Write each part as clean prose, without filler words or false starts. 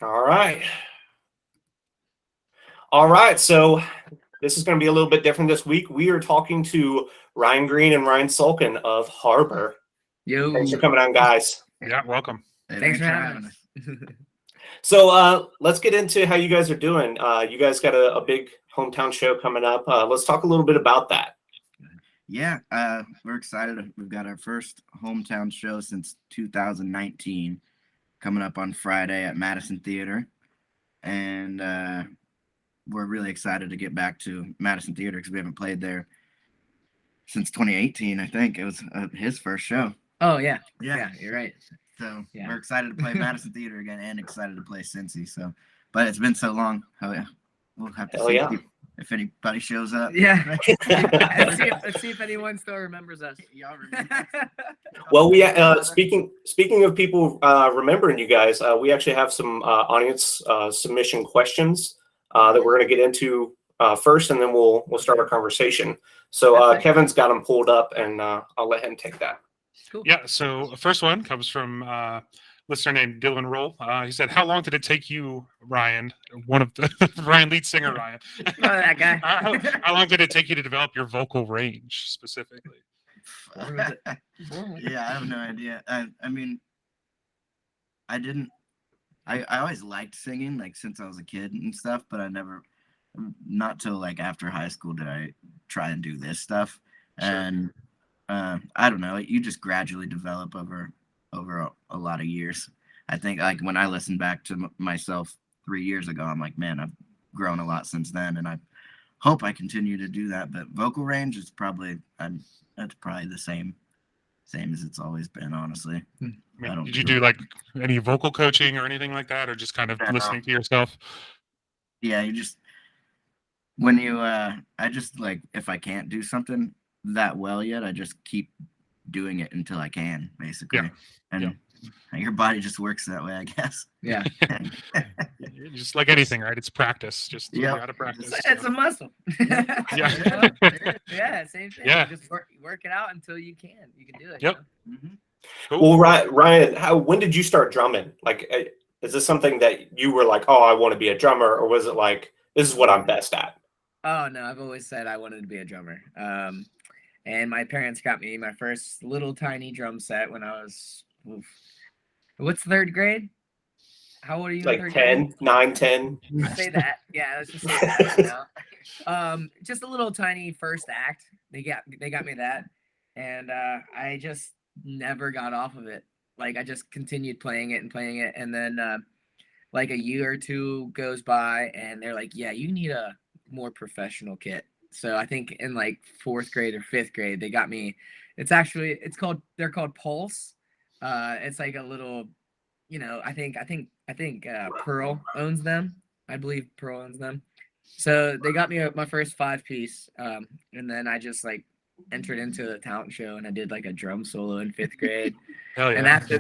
All right. All right. So this is going to be a little bit different this week. We are talking to Ryan Green and Ryan Sulken of Harbour. Yo. Thanks for coming on, guys. Yeah, welcome. Hey, thanks for having us. So let's get into how you guys are doing. You guys got a big hometown show coming up. Let's talk a little bit about that. Yeah, we're excited. We've got our first hometown show since 2019 coming up on Friday at Madison Theater. And we're really excited to get back to Madison Theater because we haven't played there since 2018, I think. It was his first show. Oh, yeah. Yeah, you're right. So we're excited to play Madison Theater again and excited to play Cincy. So, but it's been so long. Hell yeah. We'll have to see if anybody shows up. Yeah. let's see if anyone still remembers us. Y'all remember? Well, we speaking of people remembering you guys, we actually have some audience submission questions that we're going to get into first, and then we'll start our conversation. So Kevin's got them pulled up, and I'll let him take that. Cool. Yeah. So the first one comes from listener named Dylan Roll. He said, "How long did it take you, Ryan, one of the Ryan lead singer Ryan? Oh, that guy. How long did it take you to develop your vocal range specifically?" Yeah, I have no idea. I mean, I always liked singing, like since I was a kid and stuff, but not till like after high school did I try and do this stuff. Sure. And I don't know, you just gradually develop over a lot of years. I think like when I listen back to myself 3 years ago, I'm like, man, I've grown a lot since then, and I hope I continue to do that. But vocal range is probably that's probably the same as it's always been, honestly. Did you do like any vocal coaching or anything like that, or just kind of listening to yourself? Yeah, you just when you I just like if I can't do something that well yet, I just keep doing it until I can, basically. Yeah. And your body just works that way, I guess. Yeah. Just like anything, right? It's practice. Just you gotta practice. It's a muscle. Yeah. Yeah, same thing. Yeah. You just work it out until you can do it. Yep. Mm-hmm. Cool. Well, Ryan, when did you start drumming? Like, is this something that you were like, oh, I want to be a drummer, or was it like, this is what I'm best at? Oh no, I've always said I wanted to be a drummer. And my parents got me my first little tiny drum set when I was, what's third grade? How old are you? Like 10, 9, 10. Say that. Yeah, let's just say that. Just a little tiny first act. They got me that, and I just never got off of it. Like I just continued playing it, and then like a year or two goes by, and they're like, "Yeah, you need a more professional kit." So I think in like 4th grade or 5th grade, they got me. They're called Pulse. It's like a little, I think Pearl owns them. I believe Pearl owns them. So they got me my first 5-piece, and then I just like entered into the talent show, and I did like a drum solo in 5th grade. Hell yeah. And after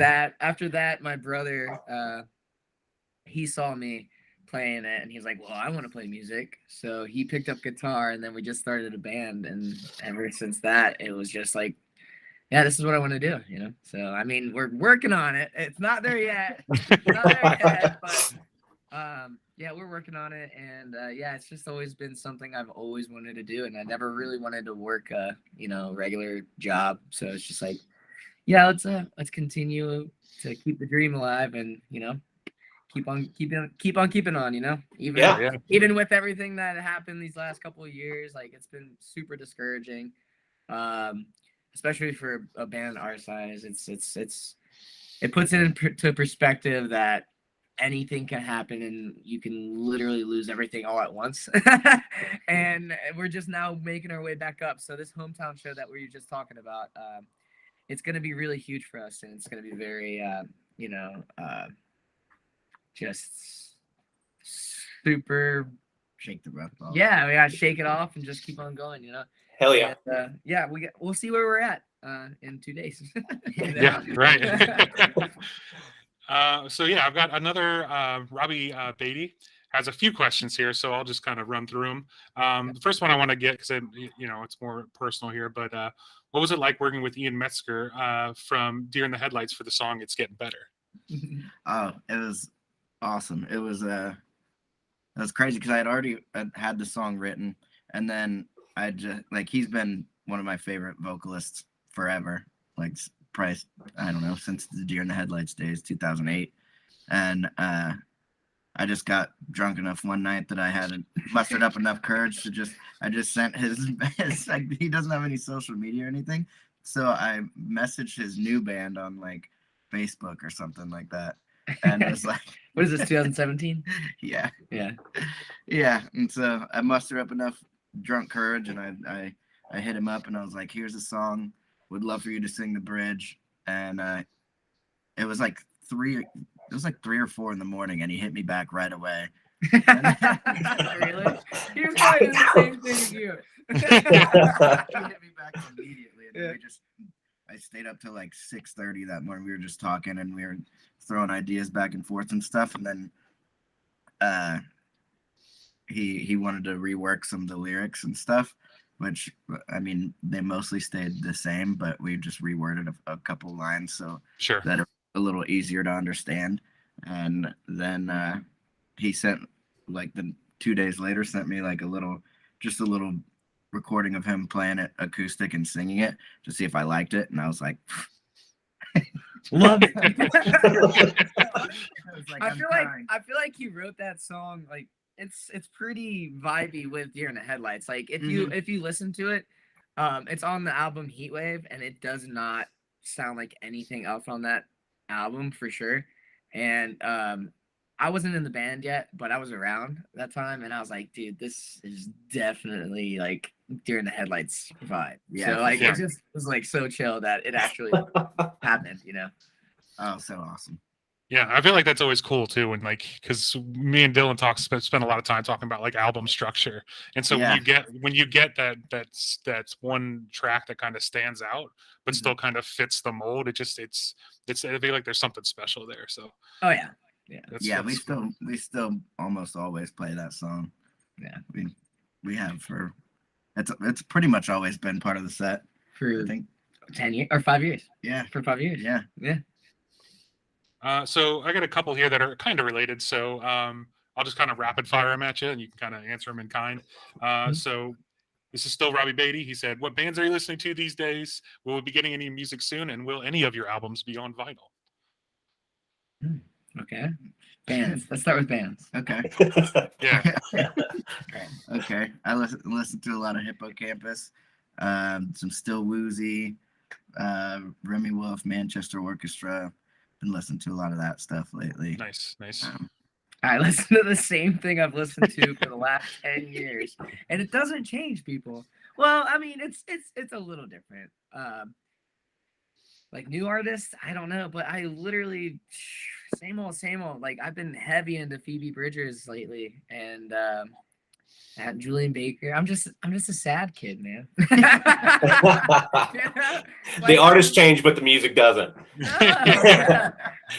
that, my brother, he saw me playing it, and he's like, well, I want to play music. So he picked up guitar, and then we just started a band, and ever since that, it was just like, yeah, this is what I want to do, So I mean, we're working on it. It's not there yet, but yeah, we're working on it, and yeah, it's just always been something I've always wanted to do, and I never really wanted to work a regular job. So it's just like, yeah, let's continue to keep the dream alive, and keep on keeping on, even with everything that happened these last couple of years, like it's been super discouraging, especially for a band our size. It puts it into perspective that anything can happen, and you can literally lose everything all at once. And we're just now making our way back up. So this hometown show that we were just talking about, it's going to be really huge for us, and it's going to be very just super shake the breath off. Yeah, we gotta shake it off and just keep on going, Hell yeah. And, yeah, we'll see where we're at in 2 days. Yeah, right. So yeah, I've got another Robbie Beatty has a few questions here, so I'll just kind of run through them. The first one I want to get, because it's more personal here, but what was it like working with Ian Metzger from Deer in the Headlights for the song "It's Getting Better"? Oh, it was awesome. It was crazy because I had already had the song written, and then I just like he's been one of my favorite vocalists forever. Like probably I don't know since the Deer in the Headlights days, 2008, and I just got drunk enough one night that I hadn't mustered up enough courage to I just sent his like he doesn't have any social media or anything, so I messaged his new band on like Facebook or something like that, and it was like, What is this, 2017? yeah, Yeah. and so I mustered up enough drunk courage, and I hit him up, and I was like, here's a song, would love for you to sing the bridge, and it was like 3 or 4 in the morning, and he hit me back right away. Really? He was probably doing the same thing as you. He hit me back immediately, and then I stayed up till like 6:30 that morning. We were just talking, and we were throwing ideas back and forth and stuff, and then he wanted to rework some of the lyrics and stuff, which I mean they mostly stayed the same, but we just reworded a couple lines so Sure. that it was a little easier to understand. And then he sent like 2 days later sent me like a little recording of him playing it acoustic and singing it to see if I liked it, and I was like, Love it. like, I I'm feel crying. like he wrote that song like it's pretty vibey with Deer in the Headlights. Like if you listen to it, it's on the album Heatwave, and it does not sound like anything else on that album for sure. And I wasn't in the band yet, but I was around that time, and I was like, dude, this is definitely like Deer in the Headlights vibe. Yeah, So like yeah. it just was like so chill that it actually happened, you know. Oh, so awesome. Yeah, I feel like that's always cool too, when like because me and Dylan spend a lot of time talking about like album structure, and so Yeah. when you get that's one track that kind of stands out, but still kind of fits the mold. It's I feel like there's something special there. So Oh yeah. We still almost always play that song. Yeah. We have for it's pretty much always been part of the set. For I think 10 years or 5 years. yeah. For 5 years. Yeah. So I got a couple here that are kind of related. So I'll just kind of rapid fire them at you, and you can kind of answer them in kind. So this is still Robbie Beatty. He said, "What bands are you listening to these days? Will we be getting any music soon? And will any of your albums be on vinyl?" Okay. Bands. Let's start with bands. Okay. Yeah. Okay. I listen to a lot of Hippocampus, some Still Woozy, Remy Wolf, Manchester Orchestra. Been listening to a lot of that stuff lately. Nice. I listen to the same thing I've listened to for the last 10 years, and it doesn't change, people. Well, I mean, it's a little different. Like new artists, I don't know, but I literally same old. Like I've been heavy into Phoebe Bridgers lately, and at Julian Baker. I'm just a sad kid, man. The artist changed, but the music doesn't.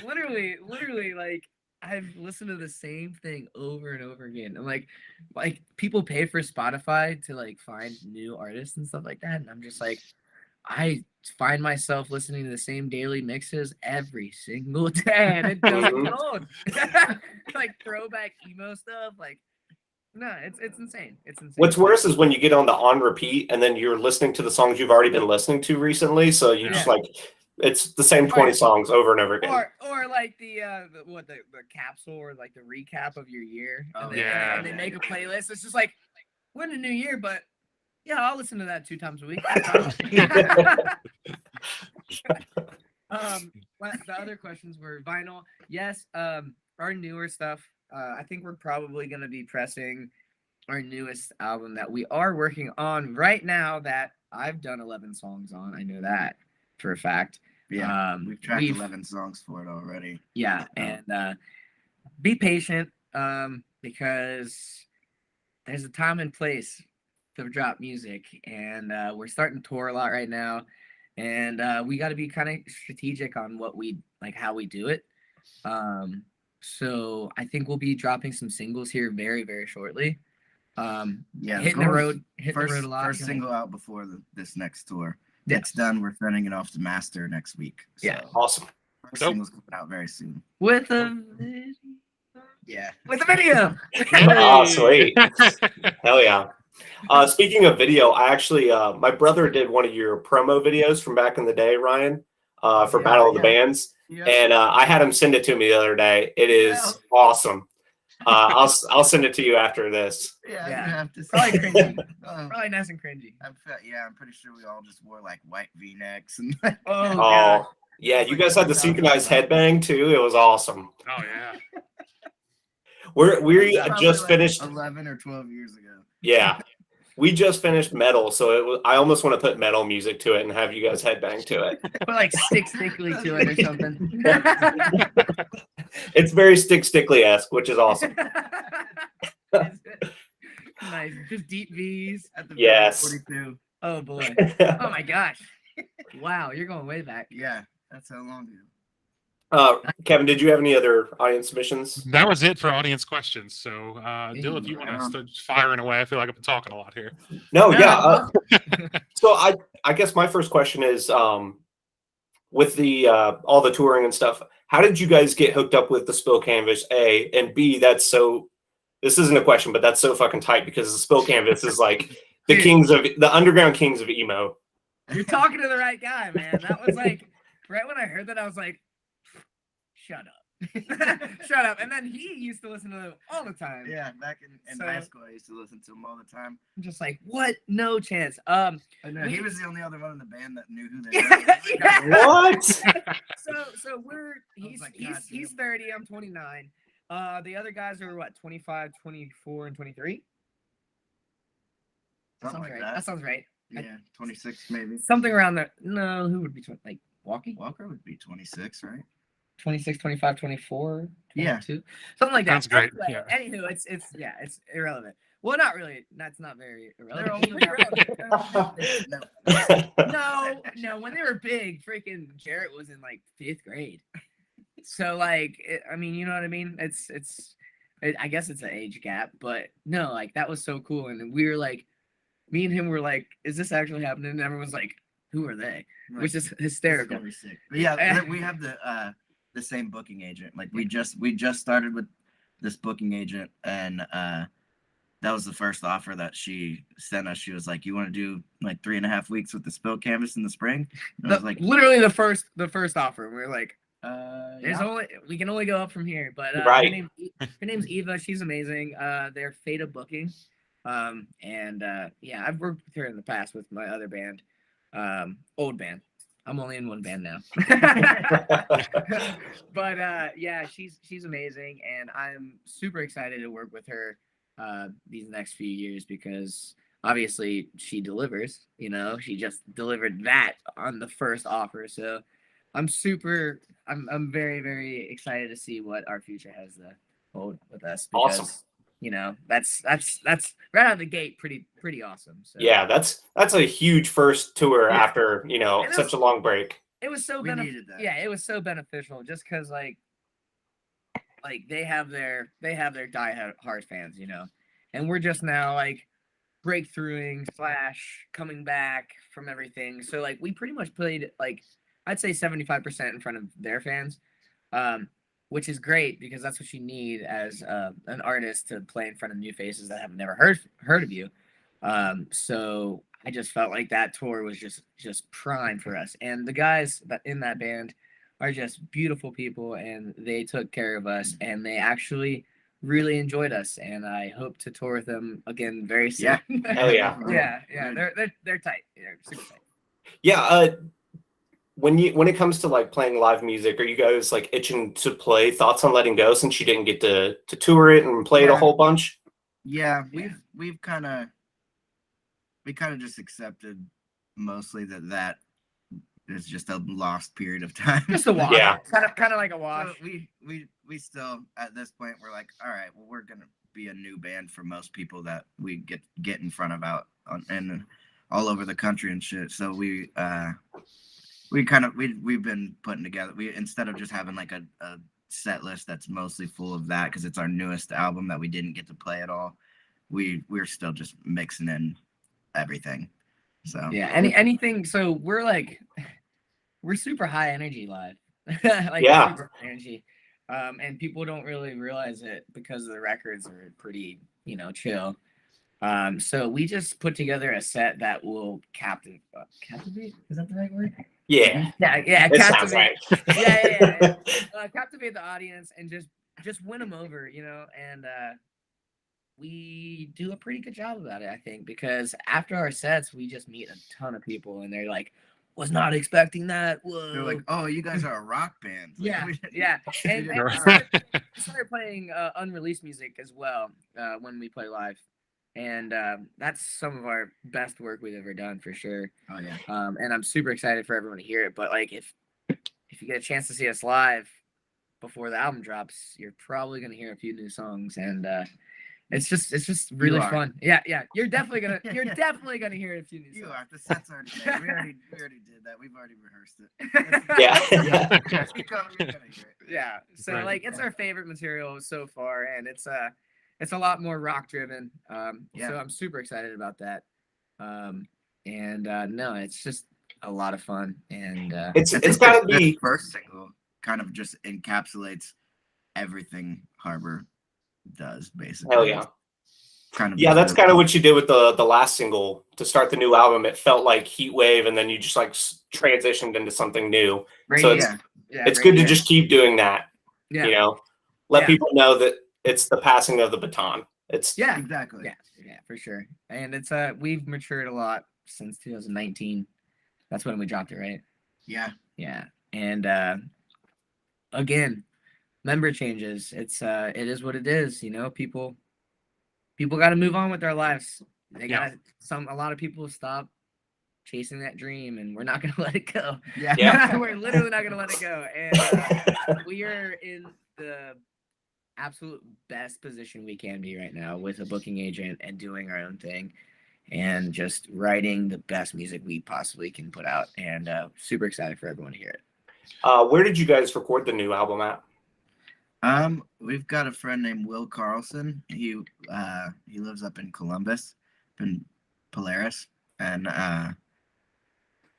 Literally, like I've listened to the same thing over and over again. And like people pay for Spotify to like find new artists and stuff like that, and I'm just like, I find myself listening to the same daily mixes every single day, and it doesn't get old. Like throwback emo stuff, like. No, it's insane. It's insane. What's worse is when you get on the on repeat and then you're listening to the songs you've already been listening to recently. So you just like it's the same 20 songs over and over again. Or like the capsule or like the recap of your year. Oh, and they make a playlist. It's just like we're in a new year, but yeah, I'll listen to that 2 times a week. The other questions were vinyl. Yes, our newer stuff. I think we're probably going to be pressing our newest album that we are working on right now that I've done 11 songs on. I know that for a fact. Yeah, we've tracked 11 songs for it already. Yeah, and be patient because there's a time and place to drop music, and we're starting to tour a lot right now, and we got to be kind of strategic on what we like, how we do it. So I think we'll be dropping some singles here very, very shortly. Hitting the road a lot. First single out before this next tour. Yeah. It's done. We're sending it off to master next week. So yeah, awesome. First single's coming out very soon. With a vision. Yeah. with a video. Oh, sweet. Hell yeah. Speaking of video, I actually, my brother did one of your promo videos from back in the day, Ryan, for Yeah, Battle of the yeah. Bands. Yeah. And I had him send it to me the other day. It is Yeah. awesome. I'll send it to you after this. Yeah, Yeah. you have to Probably say. cringy. Oh, Probably nice and cringy. I'm pretty sure we all just wore like white V-necks and Oh, God. Oh, yeah. It's You like guys had the 2000 synchronized stuff. headbang too. It was awesome. Oh yeah. We That's probably just like finished. 11 or 12 years ago. Yeah. We just finished metal, so I almost want to put metal music to it and have you guys headbang to it. Put like stickly to it or something. It's very stickly-esque, which is awesome. Nice. Just deep V's. At the Yes. 42. Oh boy. Oh my gosh. Wow, you're going way back. Yeah, that's how long ago. Kevin, did you have any other audience submissions? That was it for audience questions. So, Dill, if you want to Wow. start firing away, I feel like I've been talking a lot here. No, No, yeah. So I guess my first question is, with the all the touring and stuff, how did you guys get hooked up with the Spill Canvas? A, and B, this isn't a question, but that's so fucking tight because the Spill Canvas is like the underground kings of emo. You're talking to the right guy, man. That was like right when I heard that, I was like, shut up. Shut up. And then he used to listen to them all the time. Yeah, back in So- high school, I used to listen to him all the time. I'm just like, what? No chance. I know We- he was the only other one in the band that knew who they were. Yeah. What? So he's like, he's God he's damn. 30, I'm 29. The other guys are what, 25, 24, and 23? Something like that. That sounds right. Yeah, 26 maybe. Something around there. No, who would be like Walkie? Walker would be 26, right? 26, 25, 24, Yeah. 22. Something like that. Sounds great, Anyway, yeah. Anywho, it's irrelevant. Well, not really. That's not very They're irrelevant. older. No, no. When they were big, freaking Jarrett was in like 5th grade. So like, I mean, you know what I mean? I guess it's an age gap, but no, like that was so cool. And we were like, me and him were like, is this actually happening? And everyone's like, who are they? Which is hysterical. Really sick. But yeah, we have the same booking agent. Like we just started with this booking agent, and that was the first offer that she sent us. She was like, "You want to do like 3.5 weeks with the Spill Canvas in the spring?" And I was like, Literally the first offer. We were like, yeah. we can only go up from here. But Right. her name's Eva. She's amazing. They're Fata Booking. Yeah, I've worked with her in the past with my other band, old band. I'm only in one band now. But yeah, she's amazing, and I'm super excited to work with her these next few years because obviously she delivers. You know, she just delivered that on the first offer, so I'm very, very excited to see what our future has to hold with us. Because, Awesome. You know, that's right out of the gate, pretty awesome. So Yeah, that's a huge first tour Yeah. after, And it such a long break. it was so We needed that. Yeah, it was so beneficial just because like they have their die-hard fans, you know, and we're just now like breakthroughing / coming back from everything. So like we pretty much played like I'd say 75% in front of their fans, which is great because that's what you need as an artist to play in front of new faces that have never heard of you. So I just felt like that tour was just prime for us, and the guys that in that band are just beautiful people, and they took care of us, and they actually really enjoyed us, and I hope to tour with them again very soon. Yeah. Hell yeah. Yeah, they're tight. They're super tight. Yeah, when it comes to like playing live music, are you guys like itching to play Thoughts on Letting Go since you didn't get to tour it and play it a Yeah. whole bunch? Yeah, Yeah. we kind of just accepted mostly that is just a lost period of time. Just a wash. Yeah. Kind of like a wash. So we still at this point we're like, all right, well we're gonna be a new band for most people that we get in front of out and all over the country and shit. So we've been putting together. We instead of just having like a set list that's mostly full of that because it's our newest album that we didn't get to play at all. We're still just mixing in everything. So Yeah, anything. So we're super high energy live. Like Yeah. super high energy. And people don't really realize it because the records are pretty, chill. So we just put together a set that will captivate. Is that the right word? Yeah, Yeah, it sounds captivate. right. Yeah. Captivate the audience and just win them over, and we do a pretty good job about it, I think, because after our sets, we just meet a ton of people, and they're like, "Was not expecting that." Whoa! They're like, "Oh, you guys are a rock band." Like, Yeah. And didn't- we started playing unreleased music as well when we play live, and that's some of our best work we've ever done for sure. Oh yeah. And I'm super excited for everyone to hear it. But like, if you get a chance to see us live before the album drops, you're probably gonna hear a few new songs, and it's just really fun. Yeah. You're definitely gonna hear a few new songs. You are. The set's already made. We already did that. We've already rehearsed it. Yeah. You're gonna hear it. Yeah. So Right. like, it's our favorite material so far, and it's a lot more rock driven. So I'm super excited about that. No, it's just a lot of fun, and It's gotta be. The first single kind of just encapsulates everything Harbour does, basically. Hell yeah. Kind of. Yeah, that's kind of what you did with the last single to start the new album. It felt like Heat Wave, and then you just like transitioned into something new. So it's good to just keep doing that. Yeah. Let people know that it's the passing of the baton. It's exactly. Yeah, for sure. And it's we've matured a lot since 2019. That's when we dropped it, right? Yeah. And again, member changes. It is what it is. People got to move on with their lives. They got a lot of people stop chasing that dream, and we're not gonna let it go. Yeah. We're literally not gonna let it go. And we are in the absolute best position we can be right now with a booking agent and doing our own thing and just writing the best music we possibly can put out, and super excited for everyone to hear it. Where did you guys record the new album at? We've got a friend named Will Carlson. He lives up in Columbus, in Polaris, and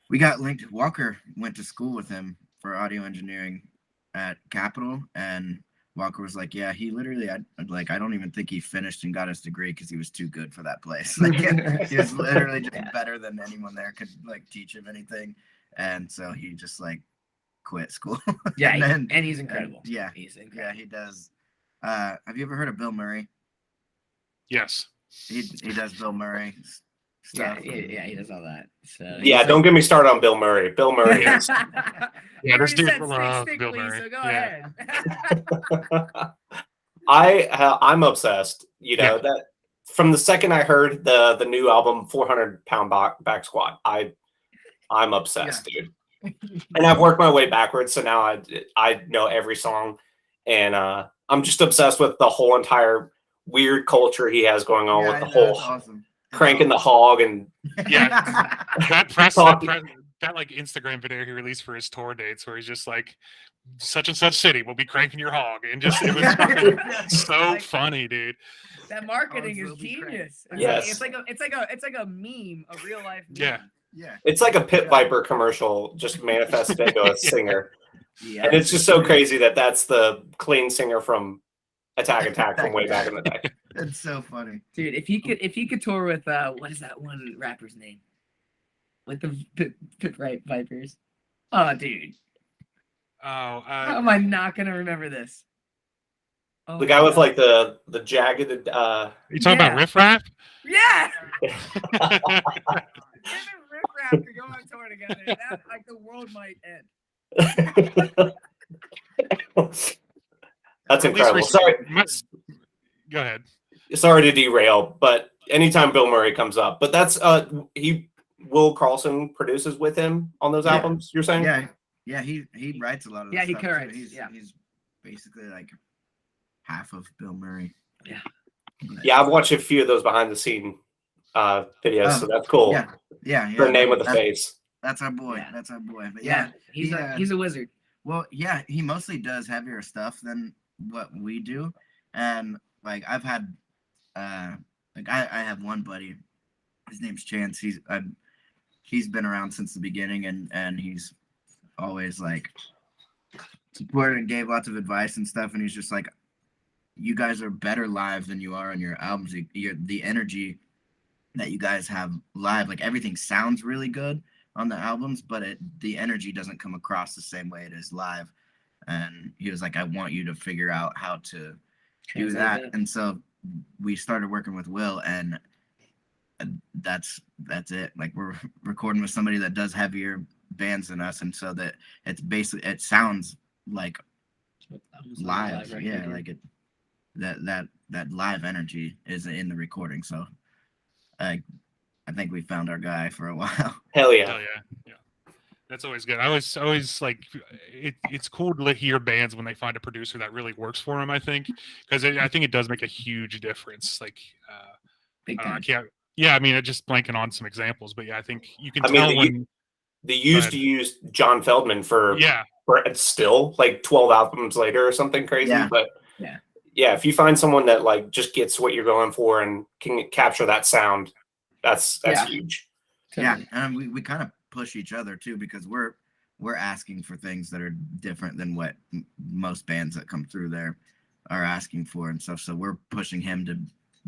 we got linked. Walker went to school with him for audio engineering at Capitol, and Walker was like, "Yeah, he literally, I don't even think he finished and got his degree because he was too good for that place. Like, he was literally just better than anyone there could like teach him anything, and so he just like quit school." And he's incredible. He's incredible. Yeah, he does. Have you ever heard of Bill Murray? Yes. He does Bill Murray stuff. Yeah, he does all that. So Don't get me started on Bill Murray. Bill Murray is. Yeah, this dude loves Bill Murray. So go ahead. I'm obsessed. That from the second I heard the new album 400-pound back squat, I'm obsessed, dude. And I've worked my way backwards, so now I know every song, and I'm just obsessed with the whole entire weird culture he has going on with the whole cranking the hog and that like Instagram video he released for his tour dates where he's just like, such and such city will be cranking your hog, and just it was fucking so funny, dude. That marketing is genius. It's like a meme, a real life meme. Yeah. It's like a Pit Viper commercial just manifested into a singer. And it's just so crazy that that's the clean singer from Attack from way back in the day. It's so funny. Dude, if you could tour with what is that one rapper's name? With the Pit Vipers. Oh, dude. Oh, how am I not gonna remember this? Oh, the guy with like the jagged you talking about Riff Raff? Yeah. Him and Riff Raff could go on tour together. That, like, the world might end. That's incredible. Sorry. Go ahead. Sorry to derail, but anytime Bill Murray comes up, but that's Will Carlson produces with him on those albums. You're saying? Yeah. He writes a lot of. Yeah, he stuff co-writes. He's basically like half of Bill Murray. Yeah. Yeah, I've watched a few of those behind the scene videos, so that's cool. Yeah. The name with the face. That's our boy. Yeah. That's our boy. But he's a wizard. Well, yeah, he mostly does heavier stuff than what we do, and like I've had, I have one buddy. His name's Chance. He's been around since the beginning, and he's always like supported and gave lots of advice and stuff. And he's just like, you guys are better live than you are on your albums. The energy that you guys have live, like everything sounds really good on the albums, but the energy doesn't come across the same way it is live. And he was like, I want you to figure out how to do that. And so we started working with Will, and that's it. Like, we're recording with somebody that does heavier bands than us, and so that it's basically, it sounds like live. Yeah, like it, that live energy is in the recording. So I think we found our guy for a while. Hell yeah. Hell yeah. That's always good. I always like it's cool to hear bands when they find a producer that really works for them. I think because I think it does make a huge difference. Like, Big I time. can't. Yeah, I mean, just blanking on some examples, but yeah, I think you can I mean, tell when they used to use John Feldman for still like 12 albums later or something crazy. Yeah. But yeah, if you find someone that like just gets what you're going for and can capture that sound, that's huge. Yeah, and we kind of push each other too, because we're asking for things that are different than what most bands that come through there are asking for and stuff. So we're pushing him to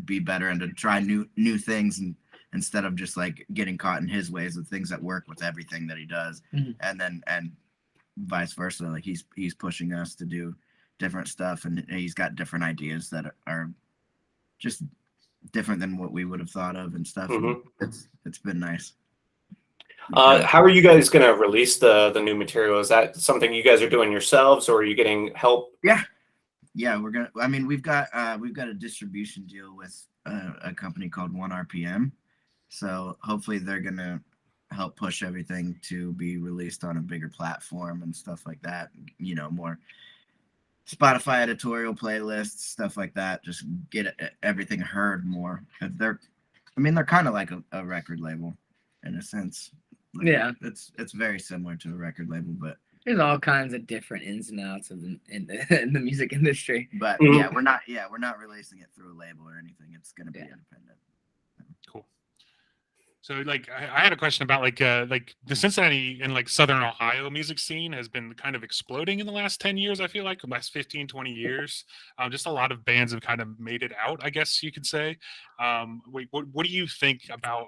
be better and to try new things, and instead of just like getting caught in his ways of things that work with everything that he does. And vice versa. Like he's pushing us to do different stuff, and he's got different ideas that are just different than what we would have thought of and stuff. And it's been nice. How are you guys going to release the new material? Is that something you guys are doing yourselves, or are you getting help? Yeah, we're gonna. I mean, we've got a distribution deal with a company called 1RPM, so hopefully they're gonna help push everything to be released on a bigger platform and stuff like that. You know, more Spotify editorial playlists, stuff like that. Just get everything heard more. They're kind of like a record label in a sense. Like, yeah, it's very similar to a record label, but there's all kinds of different ins and outs of in the music industry. But we're not releasing it through a label or anything. It's gonna be independent. Cool. So like I had a question about like the Cincinnati and like Southern Ohio music scene has been kind of exploding in the last 10 years. I feel like the last 15, 20 years. Just a lot of bands have kind of made it out, I guess you could say. What do you think about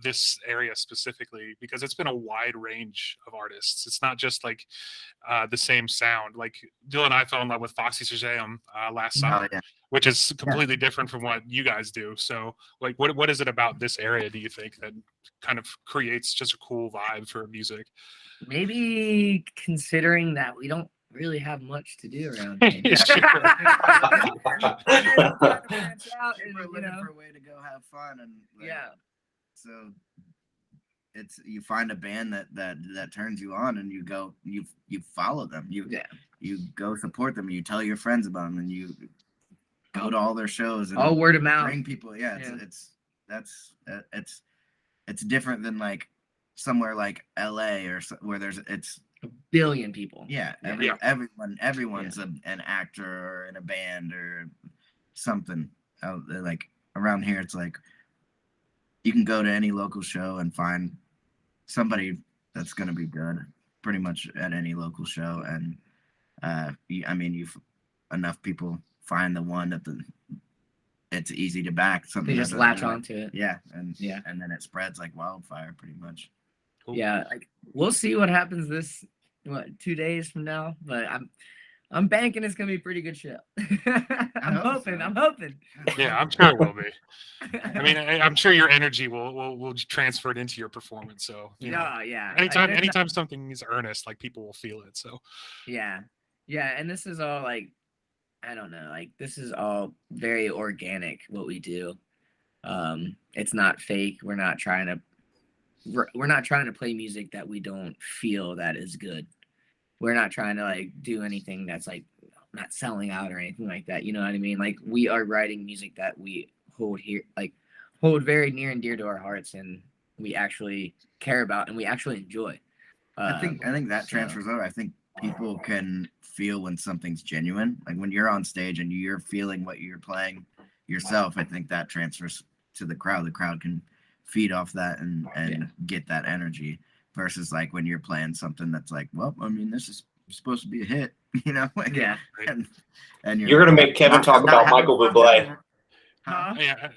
this area specifically? Because it's been a wide range of artists. It's not just like the same sound. Like Dylan and I fell in love with Foxy Shazam last summer. Which is completely different from what you guys do. So, like, what is it about this area, do you think, that kind of creates just a cool vibe for music? Maybe considering that we don't really have much to do around here. We're looking for a way to go have fun, and so it's you find a band that turns you on, and you go you follow them, you go support them, you tell your friends about them, and you go to all their shows and all word of mouth. Bring people. It's different than like somewhere like LA or where it's a billion people. Everyone's an actor or in a band or something. Like around here, it's like you can go to any local show and find somebody that's going to be good pretty much at any local show. And enough people find the one that it's easy to back. Something they just latch onto it. And then it spreads like wildfire pretty much. Cool. Yeah, like we'll see what happens 2 days from now, but I'm banking it's gonna be a pretty good show. I'm hoping. Yeah, I'm sure it will be. I mean, I'm sure your energy will transfer it into your performance. So anytime something is earnest, like people will feel it. So yeah, and this is all like, I don't know, like this is all very organic what we do. It's not fake. We're not trying to play music that we don't feel that is good. We're not trying to like do anything that's like not selling out or anything like that. You know what I mean? Like we are writing music that we hold very near and dear to our hearts, and we actually care about and we actually enjoy. I think that transfers over. I think people can feel when something's genuine. Like when you're on stage and you're feeling what you're playing yourself, I think that transfers to the crowd. The crowd can feed off that and get that energy, versus like when you're playing something that's like, well, I mean, this is supposed to be a hit, you know? Like, Yeah. And You're gonna make Kevin talk about Michael Bublé. Huh? Yeah,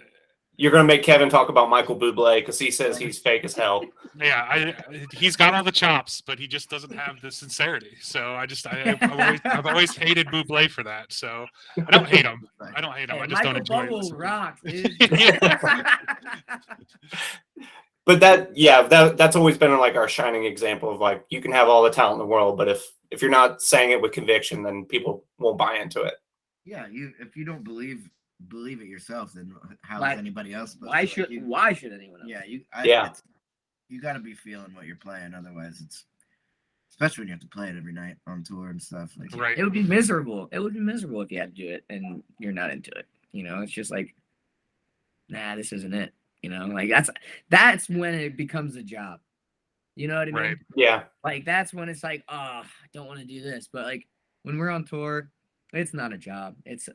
You're gonna make Kevin talk about Michael Bublé because he says he's fake as hell. yeah. He's got all the chops, but he just doesn't have the sincerity. So I've always hated Bublé for that. So I don't hate him. I don't hate him. Hey, I just Michael don't enjoy Bubble it. rocks, dude. But that's always been like our shining example of like you can have all the talent in the world, but if you're not saying it with conviction, then people won't buy into it. Yeah, if you don't believe it yourself, then how Why- is anybody else? why should anyone else? Yeah, Yeah. You got to be feeling what you're playing, otherwise it's, especially when you have to play it every night on tour and stuff. Like, Right. It would be miserable. It would be miserable if you had to do it and you're not into it. You know, it's just like, nah, this isn't it. You know, like that's when it becomes a job. You know what I mean? Right. Yeah. Like that's when it's like, oh, I don't want to do this. But like when we're on tour, it's not a job. It's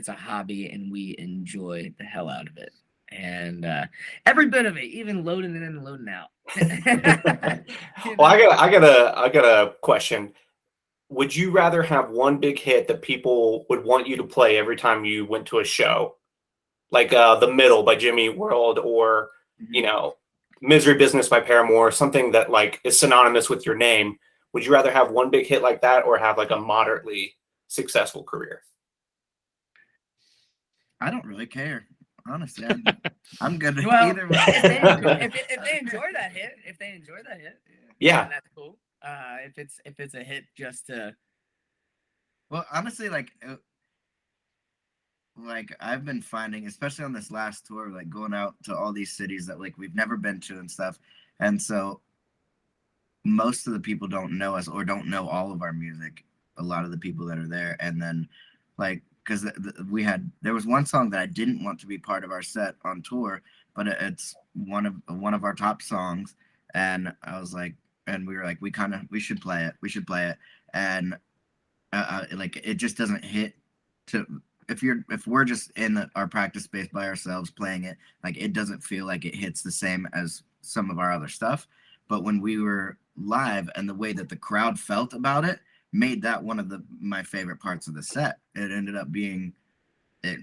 a hobby, and we enjoy the hell out of it. And every bit of it, even loading in and loading out. Well, I got a question. Would you rather have one big hit that people would want you to play every time you went to a show, like "The Middle" by Jimmy Eat World, or "Misery Business" by Paramore, something that like is synonymous with your name? Would you rather have one big hit like that, or have like a moderately successful career? I don't really care, honestly. I'm good Well, either way. if they enjoy that hit, Yeah. then that's cool. If it's a hit just to Well, honestly, like I've been finding, especially on this last tour, like going out to all these cities that like we've never been to and stuff, and so most of the people don't know us or don't know all of our music. A lot of the people that are there, and then like because there was one song that I didn't want to be part of our set on tour, but it's one of our top songs, and I was like, and we were like, we should play it, and like it just doesn't hit to if we're just in our practice space by ourselves playing it, like it doesn't feel like it hits the same as some of our other stuff. But when we were live and the way that the crowd felt about it made that one of my favorite parts of the set. It ended up being it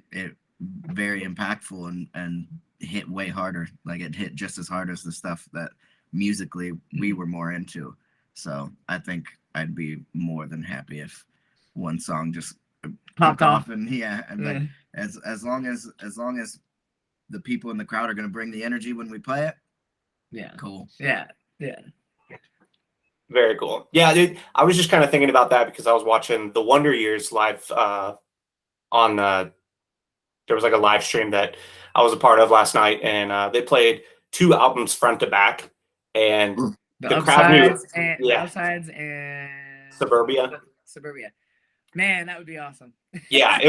very impactful and hit way harder. Like it hit just as hard as the stuff that musically we were more into. So I think I'd be more than happy if one song just popped off. and like as long as the people in the crowd are going to bring the energy when we play it. Yeah. Cool. Yeah. Very cool. Yeah, dude, I was just kind of thinking about that because I was watching the Wonder Years live on there was like a live stream that I was a part of last night, and they played 2 albums front to back, and The crowd knew. Upsides and Suburbia. Man, that would be awesome. Yeah,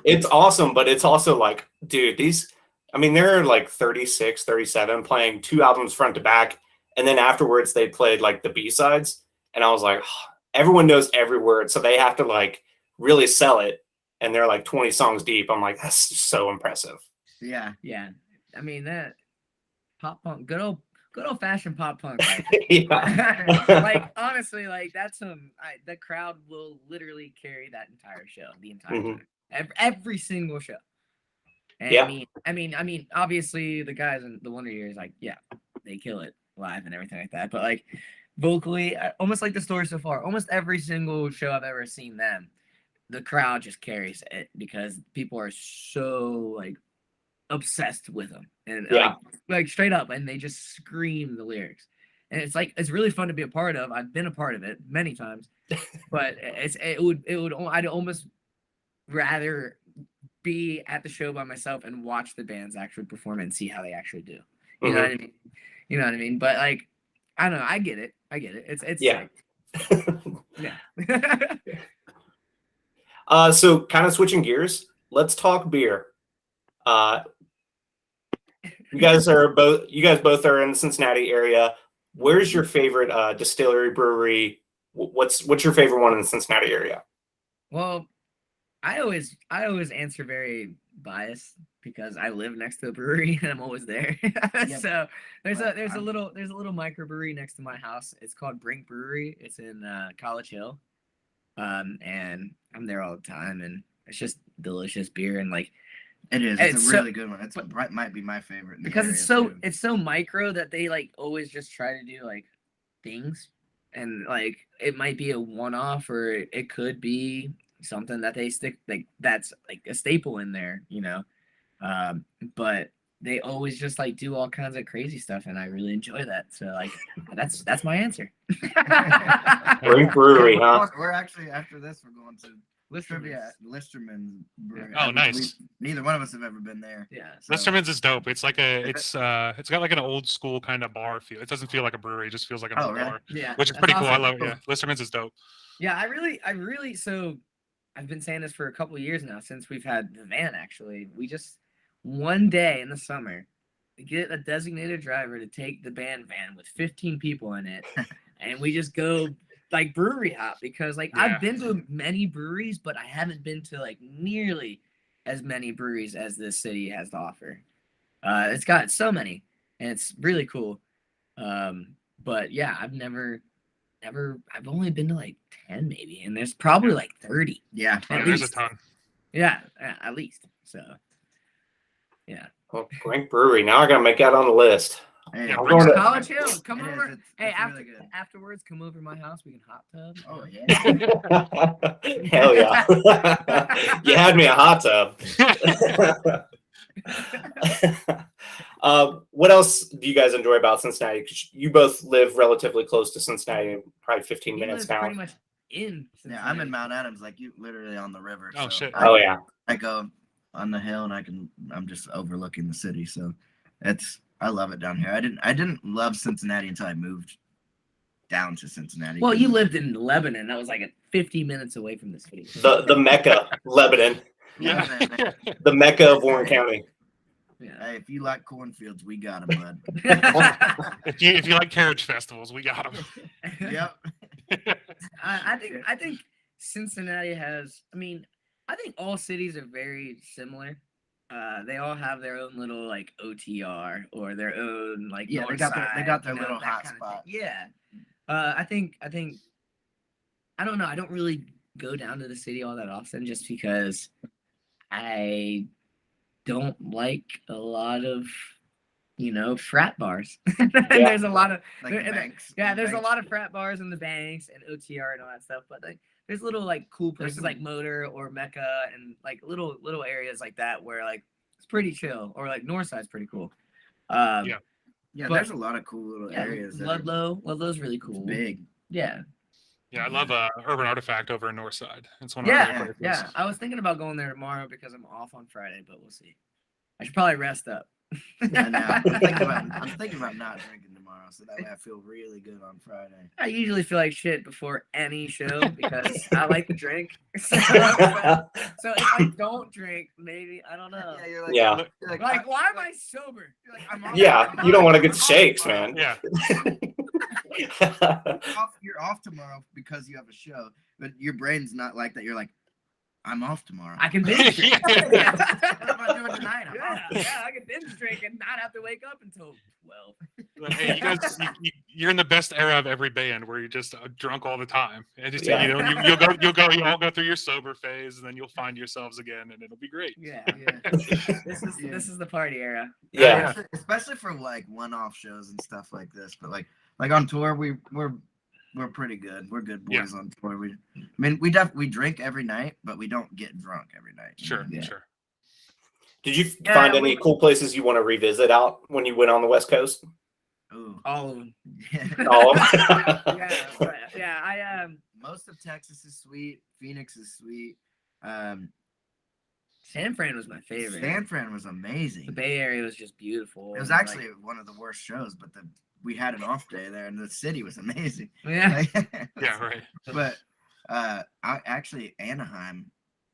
it's awesome, but it's also like, dude, they're like 36, 37 playing 2 albums front to back. And then afterwards they played like the B-sides. And I was like, oh, everyone knows every word. So they have to like really sell it. And they're like 20 songs deep. I'm like, that's just so impressive. Yeah. Yeah. I mean, that pop punk, good old fashioned pop punk. Right? Yeah. Like, honestly, like that's the crowd will literally carry that entire show, the entire time. Every single show. And yeah. I mean, obviously the guys in the Wonder Years, like, yeah, they kill it live and everything like that. But like vocally, almost like the story so far, almost every single show I've ever seen them, the crowd just carries it because people are so like obsessed with them and like straight up, and they just scream the lyrics. And it's really fun to be a part of. I've been a part of it many times, but I'd almost rather be at the show by myself and watch the bands actually perform and see how they actually do. You know what I mean? You know what I mean? But like, I don't know. I get it. It's yeah. Yeah. So kind of switching gears, let's talk beer. You guys both are in the Cincinnati area. Where's your favorite distillery, brewery? What's your favorite one in the Cincinnati area? Well, I always answer very biased because I live next to a brewery and I'm always there. So there's a little microbrewery next to my house. It's called Brink Brewery. It's in College Hill, and I'm there all the time, and it's just delicious beer, and like It is. It's It's a so- really good one. It's might be my favorite in the because area, it's too. so micro that they like always just try to do like things, and like it might be a one-off, or it could be something that they stick like that's like a staple in there, but they always just like do all kinds of crazy stuff, and I really enjoy that. So like that's my answer. Brink Brewery, huh? We're actually, after this, we're going to Listerman's. Listerman's Brewery. Oh, nice. Neither one of us have ever been there. Yeah. So, Listerman's is dope. It's like it's got like an old school kind of bar feel. It doesn't feel like a brewery. It just feels like an old really? bar, Yeah. which is that's pretty cool. I awesome. love it. Yeah, Listerman's is dope. Yeah, I really so I've been saying this for a couple of years now since we've had the van actually. We just one day in the summer get a designated driver to take the band van with 15 people in it and we just go like brewery hop because like Yeah. I've been to many breweries but I haven't been to like nearly as many breweries as this city has to offer. It's got so many and it's really cool. But yeah, I've only been to like 10 maybe, and there's probably like 30. Yeah. At There's a least. ton. Yeah, at least. So yeah. Well, Brink Brewery. Now I gotta make that on the list. Hey, Yeah, I'm Brink's- going to. College Hill, come It is, over. it's- Hey, it's really good. afterwards, come over to my house. We can hot tub. Oh, yeah. Hell yeah! You had me a hot tub. What else do you guys enjoy about Cincinnati? 'Cause you both live relatively close to Cincinnati, probably 15 He minutes lives now. pretty much in. Yeah, I'm in Cincinnati. Mount Adams, like you, literally on the river. Oh, so shit. Oh yeah. I go on the hill and I'm just overlooking the city. So I love it down here. I didn't love Cincinnati until I moved down to Cincinnati. Well, you lived in Lebanon. That was like 50 minutes away from the city. The Mecca, Lebanon, Yeah. the Mecca of Warren County. Yeah. Hey, if you like cornfields, we got them, bud. If you like carriage festivals, we got them. Yep. I think Cincinnati has. I mean, I think all cities are very similar. They all have their own little like OTR or their own like Yeah, they north got side, their little that hot kind of spot. thing. Yeah. I think I don't know. I don't really go down to the city all that often just because I don't like a lot of frat bars. There's a lot of Like the banks. yeah, there's a Banks. lot of frat bars in the banks and OTR and all that stuff, but like there's little like cool There's places like Motor or Mecca and like little areas like that where like it's pretty chill, or like Northside's pretty cool. Yeah. Yeah, but- there's a lot of cool little Yeah, areas. that are- Ludlow's really it's cool. big. Yeah. Yeah, I love Urban Artifact over in Northside. It's one of my Yeah, favorite yeah. places. I was thinking about going there tomorrow because I'm off on Friday, but we'll see. I should probably rest up. I know. I'm thinking about not drinking tomorrow, so that way I feel really good on Friday. I usually feel like shit before any show because I like to drink. So if I don't drink, maybe I don't know. you're Yeah. you're Like, why am I sober? You're like, I'm off- Yeah, I'm you don't off- want to get I'm the off shakes, tomorrow. man. Yeah. you're off tomorrow because you have a show, but your brain's not like that. You're like, I'm off tomorrow. I can binge drink. Yeah. What am I doing tonight? I'm off. Yeah, I can binge drink and not have to wake up until 12. But, hey, you guys, you're in the best era of every band where you're just drunk all the time, and just Yeah. you'll all go through your sober phase, and then you'll find yourselves again, and it'll be great. Yeah. This is the party era. Yeah. Especially for like one-off shows and stuff like this. But like on tour, we're pretty good. We're good boys on tour. We drink every night, but we don't get drunk every night. Sure, Yeah. sure. Did you Yeah, find any cool places you want to revisit out when you went on the West Coast? Ooh. All of them. All of Yeah. I Most of Texas is sweet. Phoenix is sweet. San Fran was my favorite. San Fran was amazing. The Bay Area was just beautiful. It was and, actually one of the worst shows, but we had an off day there, and the city was amazing. yeah. Yeah, right. But actually Anaheim,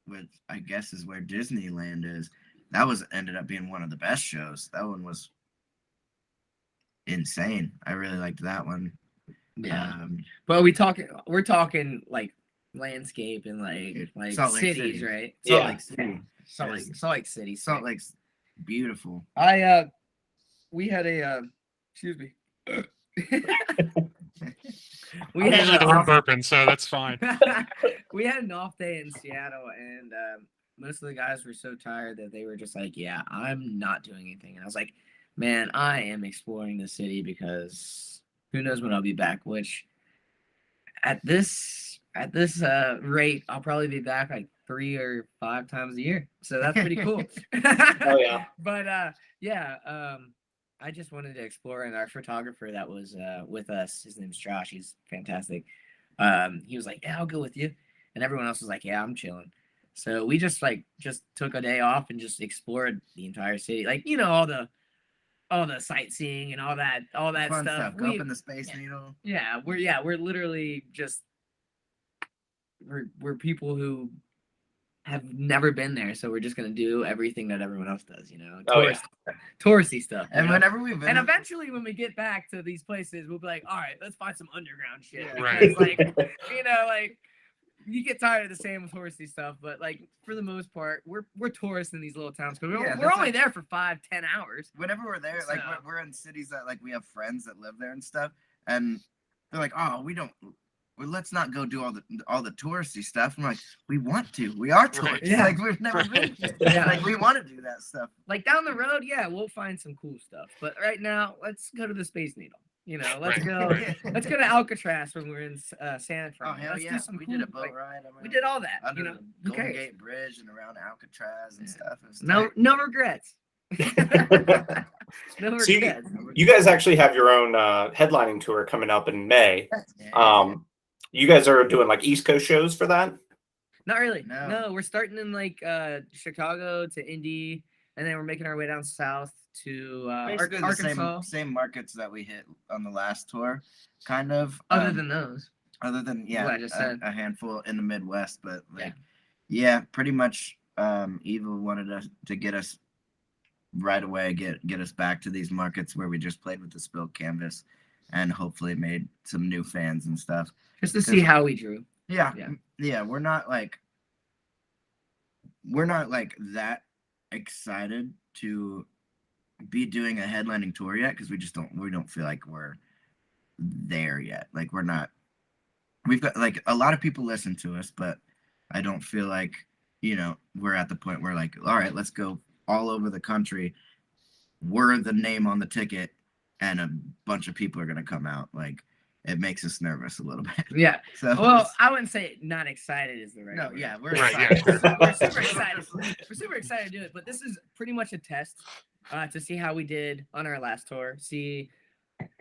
which I guess is where Disneyland is, ended up being one of the best shows. That one was insane. I really liked that one. Yeah. But we're talking like landscape and like Salt Lake cities, City. right? Salt Yeah. Lake City. Salt Lake City. Salt Lake's beautiful. We had a excuse me. We I'm had usually an the one off- burping, so that's fine. we had an off day in Seattle, and most of the guys were so tired that they were just like, "Yeah, I'm not doing anything." And I was like, "Man, I am exploring the city because who knows when I'll be back." Which at this rate, I'll probably be back like 3 or 5 times a year. So that's pretty cool. Oh yeah. But yeah, I just wanted to explore, and our photographer that was with us, his name's Josh. He's fantastic. He was like, "Yeah, I'll go with you," and everyone else was like, "Yeah, I'm chilling." So we just took a day off and just explored the entire city, like all the sightseeing and all that Fun stuff. Go up in the Space Needle. Yeah, we're literally just we're people who have never been there, so we're just gonna do everything that everyone else does, Oh, yeah. touristy stuff. And whenever we And visit, eventually, when we get back to these places, we'll be like, all right, let's find some underground shit. Yeah. Right. Because, like you get tired of the same touristy stuff, but like for the most part, we're tourists in these little towns because Yeah, we're that's only like- there for 5-10 hours. whenever we're there, like So- we're in cities that like we have friends that live there and stuff, and they're like, "Oh, well, let's not go do all the touristy stuff." I'm like, "We want to. We are tourists. Yeah. Like we've never been. Yeah. Like we want to do that stuff." Like down the road, yeah, we'll find some cool stuff. But right now, let's go to the Space Needle. Let's Right, go. right. Let's go to Alcatraz when we're in San Fran. Oh hell Let's yeah! do some We cool, did a boat like, ride. Around, we did all that. under the Who Golden cares? Gate Bridge and around Alcatraz and Yeah. stuff. It was No regrets. No So regrets. you guys actually have your own headlining tour coming up in May. You guys are doing like East Coast shows for that? Not really. No. No, we're starting in like Chicago to Indy, and then we're making our way down south to basically the Arkansas. same markets that we hit on the last tour, kind of. Other than those, Other than what I just said. a handful in the Midwest, but like yeah, pretty much. Eva wanted us to get us right away, get us back to these markets where we just played with the spilled canvas, and hopefully made some new fans and stuff. Just to see how we drew. Yeah, Yeah. yeah, we're not like that excited to be doing a headlining tour yet because we don't feel like we're there yet. Like we're not. We've got like a lot of people listen to us, but I don't feel like we're at the point where like, all right, let's go all over the country. We're the name on the ticket, and a bunch of people are gonna come out. Like it makes us nervous a little bit. Yeah. So Well, I wouldn't say not excited is the right no, word. yeah, we're Right, yeah, excited. sure. We're super excited. We're super excited to do it, but this is pretty much a test to see how we did on our last tour. See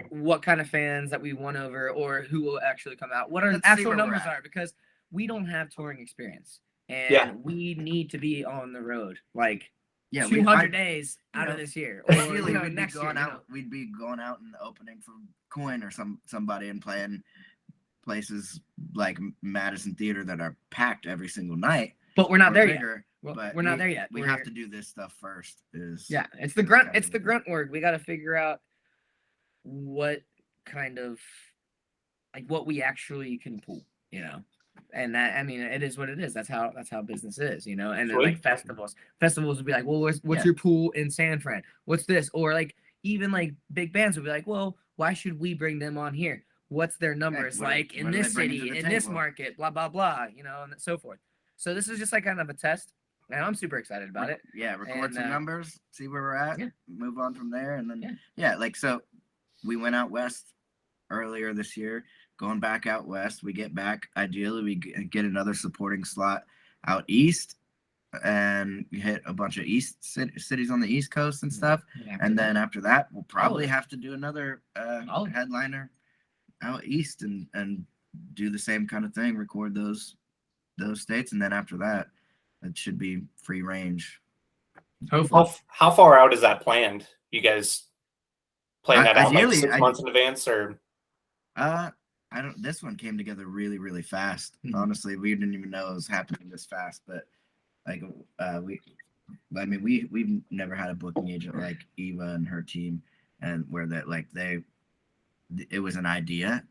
what kind of fans that we won over, or who will actually come out. What our Let's see actual where we're numbers at. are, because we don't have touring experience, and Yeah. we need to be on the road like Yeah, 200 days out of this year. Or, Ideally, we'd be next year. going out. We'd be going out and opening for Coin or somebody and playing places like Madison Theater that are packed every single night. But we're not or there yet. bigger, Well, but we're not there yet. We We're- have to do this stuff first. Yeah, it's the grunt. It's the grunt work. We got to figure out what kind of what we actually can pull, and that, I mean, it is what it is. That's how business is, and then like festivals would be like, well, what's Yeah. your pool in San Fran? What's this? Or like even like big bands would be like, well, why should we bring them on here? What's their numbers what- like in what do they this bring to city, the in this table? market, blah blah blah, and so forth. So this is just like kind of a test, and I'm super excited about it. Yeah, record And, some numbers, see where we're at, yeah. move on from there, and then Yeah. like so, we went out west earlier this year. Going back out west, we get back. Ideally, we get another supporting slot out east, and hit a bunch of cities on the East Coast and stuff. And then after that, we'll probably have to do another headliner out east and do the same kind of thing. Record those states, and then after that, it should be free range. Hopefully. How far out is that planned? You guys plan that out like Ideally, 6 months in advance, or? I don't. This one came together really, really fast. Mhm. Honestly, we didn't even know it was happening this fast. But like, we've never had a booking agent like Eva and her team, and where that it was an idea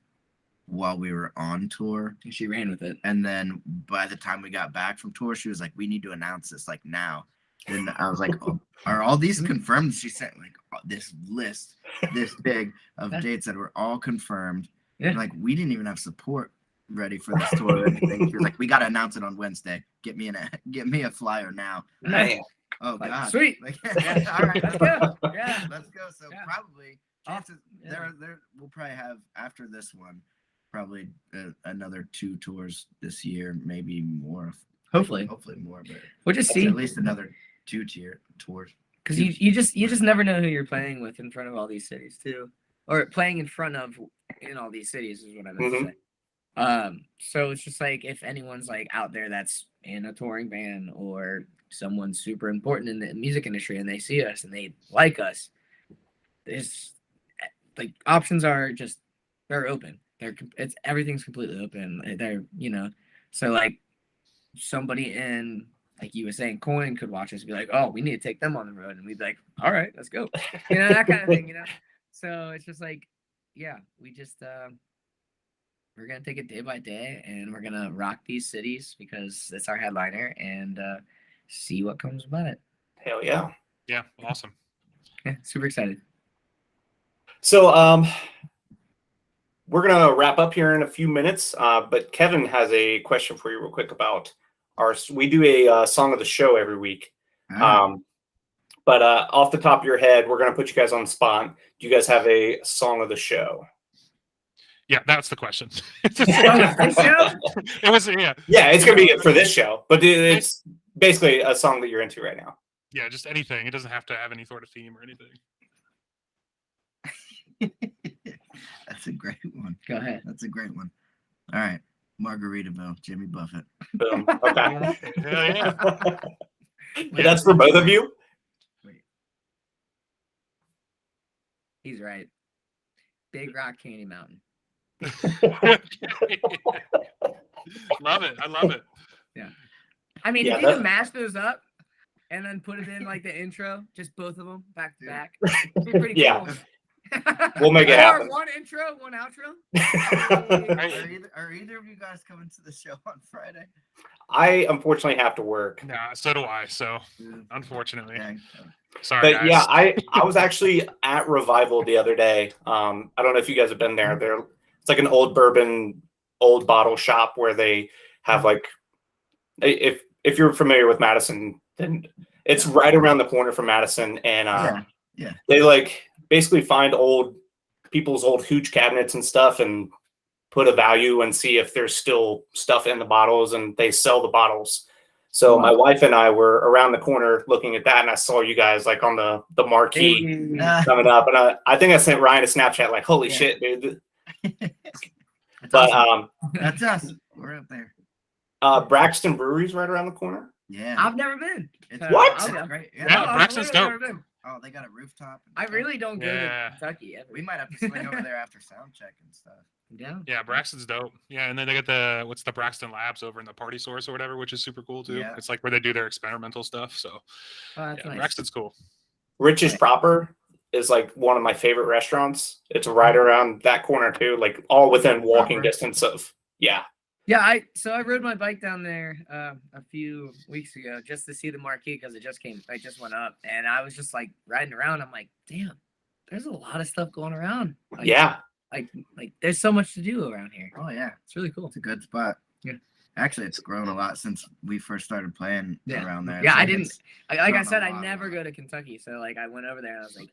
while we were on tour, She ran with it. and then by the time we got back from tour, she was like, "We need to announce this like now." And I was like, "Oh, are all these confirmed?" She sent like this list this big of dates that were all confirmed. Yeah. Like, we didn't even have support ready for this tour or anything. She was like, we got to announce it on Wednesday. Get me a flyer now. Man. Oh, Like, God. sweet. Like, Yeah. all right, Let's go. Yeah. let's go. So Yeah. probably chances Yeah. we'll probably have, after this one, probably another 2 tours this year, maybe more. Hopefully. Hopefully more, but We'll just at see. least another 2 tours. Because you just never know who you're playing with in front of all these cities too, or playing in front of in all these cities is what I meant to say. So it's just like if anyone's like out there that's in a touring band or someone super important in the music industry and they see us and they like us, there's like options are just they're open. Everything's completely open. They're so like somebody in like you were saying, Coin could watch us and be like, oh, we need to take them on the road. And we'd be like, all right, let's go. That kind of thing, So it's just like, yeah, we just, we're going to take it day by day and we're going to rock these cities because it's our headliner and see what comes about it. Hell yeah. Yeah, awesome. Yeah, super excited. So we're going to wrap up here in a few minutes, but Kevin has a question for you real quick about we do a song of the show every week. But off the top of your head, we're going to put you guys on the spot. Do you guys have a song of the show? Yeah, that's the question. It was, yeah. Yeah, it's going to be for this show, but it's basically a song that you're into right now. Yeah, just anything. It doesn't have to have any sort of theme or anything. That's a great one. Go ahead. That's a great one. All right. Margaritaville, Jimmy Buffett. Boom. Okay. Yeah. That's for both of you? Wait. He's right. Big Rock Candy Mountain. Love it. I love it. Yeah. I mean, if you can mash those up and then put it in like the intro, just both of them back to back, it'd be pretty cool. We'll make it happen. One intro, one outro. Are either of you guys coming to the show on Friday? I unfortunately have to work. Nah, so do I. So unfortunately, sorry. But guys. yeah, I was actually at Revival the other day. I don't know if you guys have been there. It's like an old bourbon, old bottle shop where they have like, if you're familiar with Madison, then it's right around the corner from Madison, and they like basically find people's old hooch cabinets and stuff and put a value and see if there's still stuff in the bottles, and they sell the bottles. So my wife and I were around the corner looking at that, and I saw you guys like on the marquee coming up, and I think I sent Ryan a Snapchat like, holy shit, dude. But awesome. That's us. We're up there. Braxton Brewery's right around the corner. Yeah. I've never been. What? It's great. Yeah, Braxton's dope. Oh, they got a rooftop. I really don't go to Kentucky ever. We might have to swing over there after sound check and stuff. Yeah, Braxton's dope. Yeah, and then they got what's the Braxton Labs over in the Party Source or whatever, which is super cool too. Yeah. It's like where they do their experimental stuff. So nice. Braxton's cool. Rich's Proper is like one of my favorite restaurants. It's right around that corner too, like all within walking distance of Yeah, I rode my bike down there a few weeks ago just to see the marquee because it just went up, and I was just like riding around. I'm like, damn, there's a lot of stuff going around. Like there's so much to do around here. Oh yeah, it's really cool. It's a good spot. Yeah, actually, it's grown a lot since we first started playing around there. Yeah, so I didn't. Like I said, I never go to Kentucky, so like I went over there and I was like,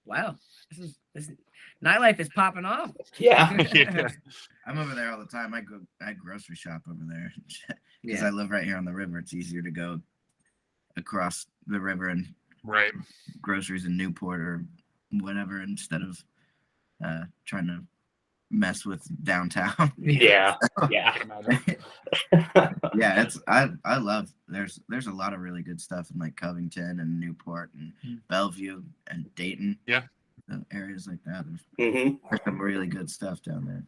wow, this is nightlife is popping off. Yeah. I'm over there all the time. I grocery shop over there because I live right here on the river. It's easier to go across the river and groceries in Newport or whatever instead of trying to mess with downtown. Yeah. I love there's a lot of really good stuff in like Covington and Newport and Bellevue and Dayton. Yeah. Areas like that. There's some really good stuff down there.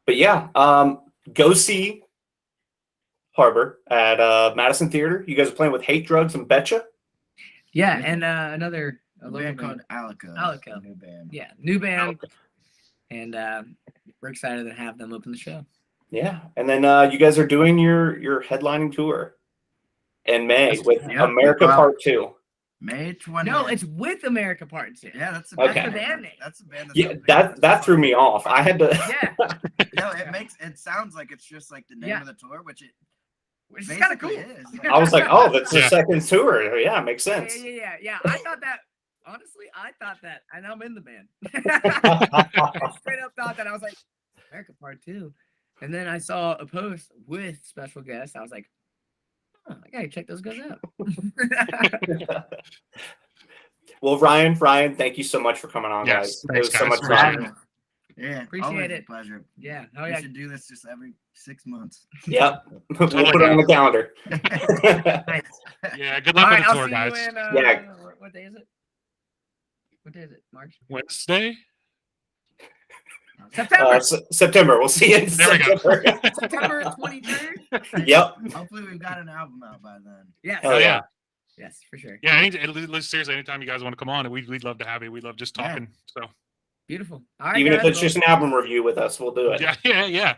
But yeah, go see Harbour at Madison Theater. You guys are playing with Hate, Drugs, and Betcha. Yeah, and another band called Alico. New band. Yeah, new band. And we're excited to have them open the show. Yeah, and then you guys are doing your headlining tour in May with America Part 2. May 20th. No, it's with America Part 2. Yeah, that's a Okay. That's the band name. That's a band. Yeah, that threw me off. I had to. Yeah, No, it sounds like it's just like the name Yeah. of the tour, which it which is kind of cool. basically is. I was like, oh, that's the Yeah. second tour. Yeah, makes Yeah, sense. yeah. I thought that. Honestly, I thought that, and I'm in the band. I straight up thought that. I was like, America Part 2. And then I saw a post with special guests. I was like, oh, I gotta check those guys out. Well, Ryan, thank you so much for coming on, Yes, guys. It was thanks, so guys, much for fun. having me. Yeah, Appreciate always it. A pleasure. Yeah, oh We yeah. should do this just every 6 months. Yep, we'll put it on the calendar. Nice. Yeah, good All luck right, on I'll the tour, see guys. you in. Yeah. What day is it? What day is it? March? Wednesday. September. September. We'll see you in There we go. September. September 23rd. Yep. Hopefully, we've got an album out by then. Yes. Hell yeah. Yes, for sure. Yeah, seriously, anytime you guys want to come on, we'd love to have you. We love just Yeah. talking. So Beautiful. All right, Even if guys, it's just an album review with us, we'll do it. yeah.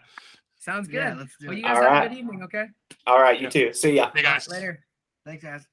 sounds good. Yeah, let's do Well, it. you guys All have right. a good evening, okay? All right, you too. See ya. Hey guys. Later. Thanks, guys.